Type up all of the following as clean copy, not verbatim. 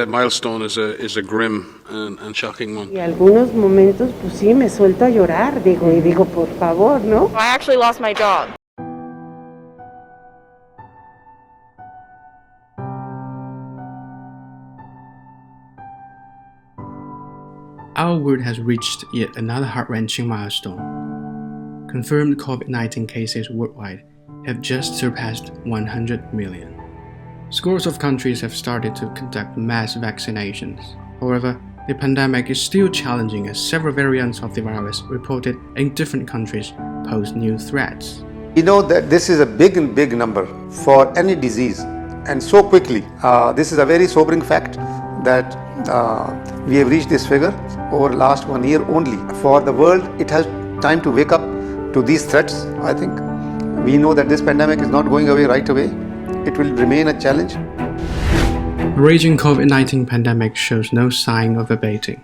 milestone is a grim and shocking one. Y algunos momentos, pues sí, me suelto a llorar, digo, por favor, ¿no? I actually lost my dog. Our world has reached yet another heart-wrenching milestone. Confirmed COVID-19 cases worldwide have just surpassed 100 million. Scores of countries have started to conduct mass vaccinations. However, the pandemic is still challenging as several variants of the virus reported in different countries pose new threats. We know that this is a big number for any disease, and so quickly. This is a very sobering fact that we have reached this figure over the last 1 year only. For the world, it has time to wake up to these threats, I think. We know that this pandemic is not going away right away. It will remain a challenge. The raging COVID-19 pandemic shows no sign of abating.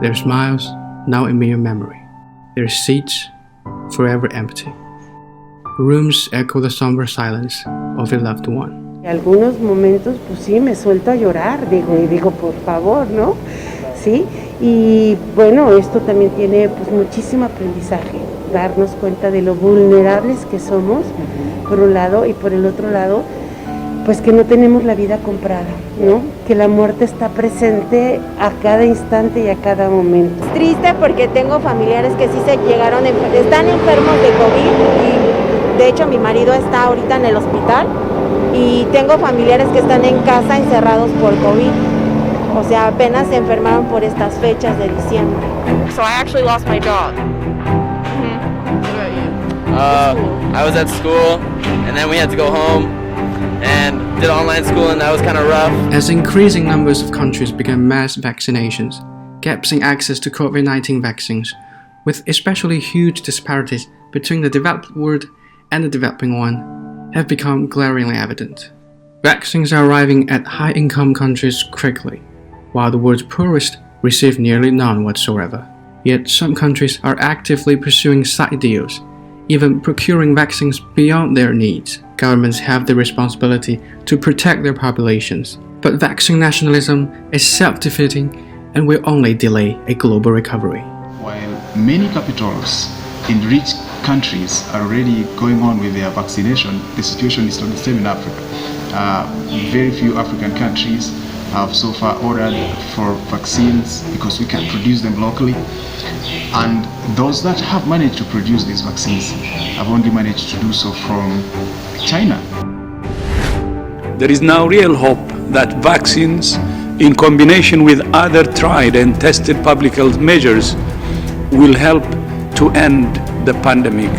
Their smiles, now a mere memory. Their seats, forever empty. Rooms echo the somber silence of a loved one. Y algunos momentos, pues sí, me suelto a llorar, digo, por favor, ¿no? Sí, y bueno, esto también tiene pues muchísimo aprendizaje, darnos cuenta de lo vulnerables que somos, por un lado, y por el otro lado, pues que no tenemos la vida comprada, ¿no? Que la muerte está presente a cada instante y a cada momento. Es triste porque tengo familiares que sí están enfermos de COVID y de hecho mi marido está ahorita en el hospital y tengo familiares que están en casa encerrados por COVID. O sea, apenas se enfermaron por estas fechas de diciembre. So I actually lost my dog. What about you? I was at school and then we had to go home and did online school, and that was kind of rough. As increasing numbers of countries began mass vaccinations, gaps in access to COVID-19 vaccines, with especially huge disparities between the developed world and the developing one, have become glaringly evident. Vaccines are arriving at high-income countries quickly, while the world's poorest receive nearly none whatsoever. Yet some countries are actively pursuing side deals, even procuring vaccines beyond their needs. Governments have the responsibility to protect their populations, but vaccine nationalism is self-defeating and will only delay a global recovery. While many capitals in rich countries are already going on with their vaccination, the situation is not the same in Africa. Very few African countries have so far ordered for vaccines because we can produce them locally. And those that have managed to produce these vaccines have only managed to do so from China. There is now real hope that vaccines, in combination with other tried and tested public health measures, will help to end the pandemic.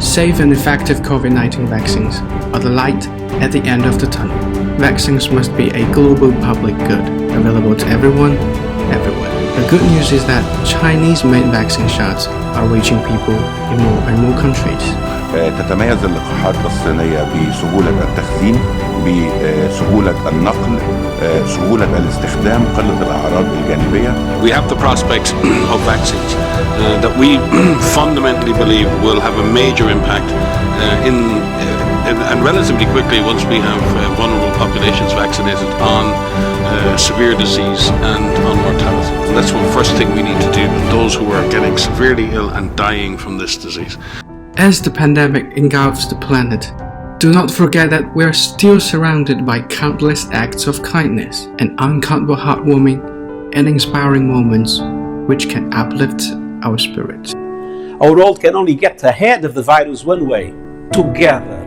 Safe and effective COVID-19 vaccines are the light at the end of the tunnel. Vaccines must be a global public good, available to everyone, everywhere. The good news is that Chinese-made vaccine shots are reaching people in more and more countries. تتميز اللقاحات الصينية بسهولة التخزين، بسهولة النقل، سهولة الاستخدام، قلة الأعراض الجانبية. We have the prospects of vaccines that we fundamentally believe will have a major impact and relatively quickly once we have vulnerable populations vaccinated on severe disease and on mortality. And that's the first thing we need to do with those who are getting severely ill and dying from this disease. As the pandemic engulfs the planet, do not forget that we are still surrounded by countless acts of kindness and uncountable heartwarming and inspiring moments which can uplift our spirits. Our world can only get ahead of the virus one way: together.